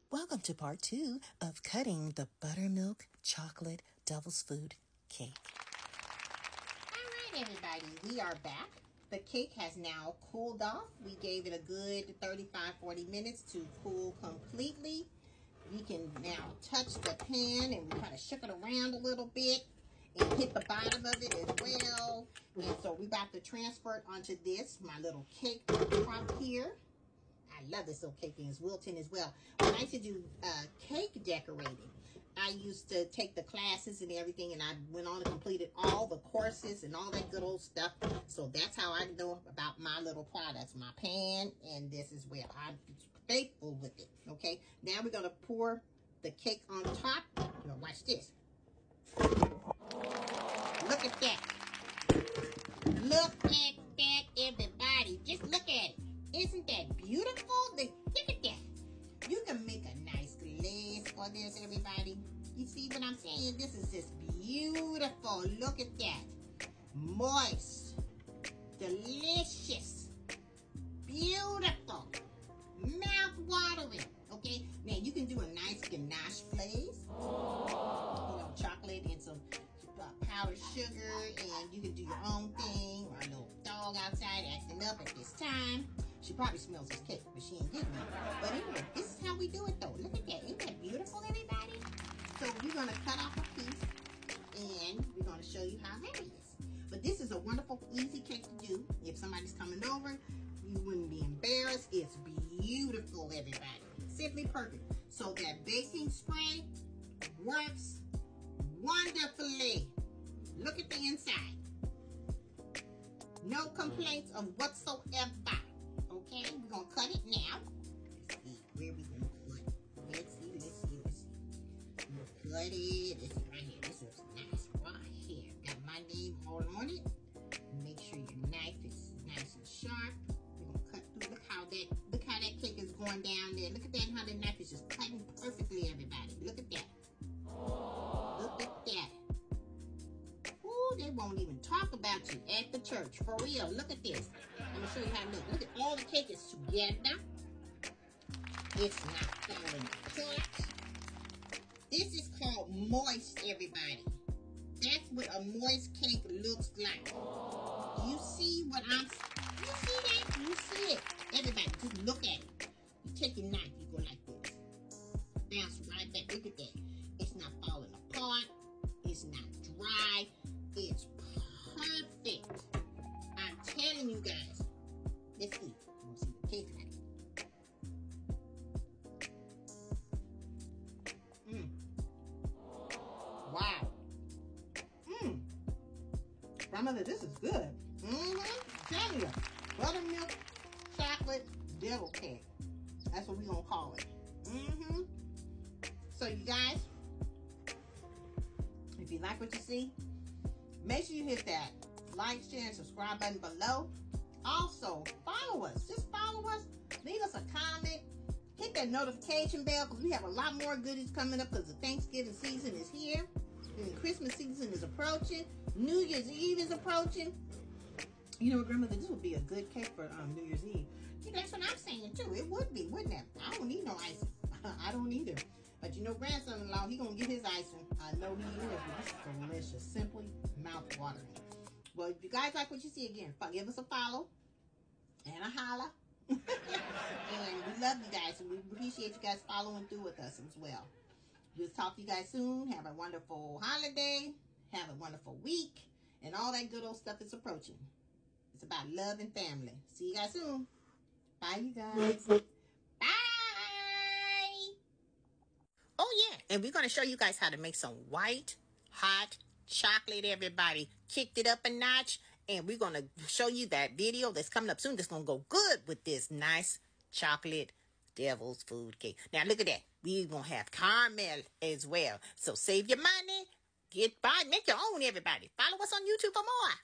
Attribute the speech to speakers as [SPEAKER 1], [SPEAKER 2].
[SPEAKER 1] Welcome to part 2 of cutting the buttermilk chocolate devil's food cake.
[SPEAKER 2] All right, everybody, we are back. The cake has now cooled off. We gave it a good 35-40 minutes to cool completely. We can now touch the pan and we kind of shook it around a little bit and hit the bottom of it as well. And so we're about to transfer it onto this, my little cake top here. I love this little cake thing. It's Wilton as well. When I used to do cake decorating, I used to take the classes and everything, and I went on and completed all the courses and all that good old stuff. So that's how I know about my little products, my pan, and this as well. I'm faithful with it, okay? Now we're going to pour the cake on top. You know, watch this. Look at that. Look at that, everybody. Just look at it. Isn't that beautiful? Look at that. You can make a nice glaze for this, everybody. You see what I'm saying? This is just beautiful. Look at that. Moist. Delicious. Beautiful. Mouth-watering. Okay? Now, you can do a nice ganache glaze. You know, chocolate and some powdered sugar. And you can do your own thing. Or a little dog outside acting up at this time. She probably smells this cake, but she ain't getting it. But anyway, this is how we do it, though. Look at that. Isn't that beautiful, everybody? So we're going to cut off a piece, and we're going to show you how heavy it is. But this is a wonderful, easy cake to do. If somebody's coming over, you wouldn't be embarrassed. It's beautiful, everybody. Simply perfect. So that baking spray works wonderfully. Look at the inside. No complaints of whatsoever. Okay, we're going to cut it now. Let's see, where we going to cut it? Let's see. We'll cut it. This is right here. This is nice right here. Got my name all on it. Make sure your knife is nice and sharp. We're going to cut through. Look how that cake is going down there. Look at that, how the knife is just cutting perfectly, everybody. Look at that. Look at that. Ooh, they won't even talk about you at the church. For real, look at this. I'm going to show you how it looks. Look at all the cake is together. It's not falling apart. This is called moist, everybody. That's what a moist cake looks like. You see what you see that? You see it. Everybody, just look at it. You take your knife, you go like this. Bounce right back. Look at that. It's not falling apart. It's not dry. It's perfect. I'm telling you guys. Let's see. You want to see the cake like? Wow. Grandmother, this is good. I'm telling you. Buttermilk chocolate devil cake. That's what we're going to call it. So you guys, if you like what you see, make sure you hit that like, share, and subscribe button below. Also, follow us. Just follow us. Leave us a comment. Hit that notification bell because we have a lot more goodies coming up because the Thanksgiving season is here. And the Christmas season is approaching. New Year's Eve is approaching. You know what, Grandmother? This would be a good cake for New Year's Eve. You know, that's what I'm saying, too. It would be, wouldn't it? I don't need no icing. I don't either. But you know, grandson-in-law, he gonna get his icing. I know he is, but this is delicious. Simply mouth-watering. Well, if you guys like what you see, again, give us a follow and a holla. And we love you guys, and we appreciate you guys following through with us as well. We'll talk to you guys soon. Have a wonderful holiday. Have a wonderful week. And all that good old stuff is approaching. It's about love and family. See you guys soon. Bye, you guys. Oh, yeah, and we're going to show you guys how to make some white, hot chocolate, everybody. Kicked it up a notch, and we're going to show you that video that's coming up soon that's going to go good with this nice chocolate devil's food cake. Now, look at that. We're going to have caramel as well. So save your money. Make your own, everybody. Follow us on YouTube for more.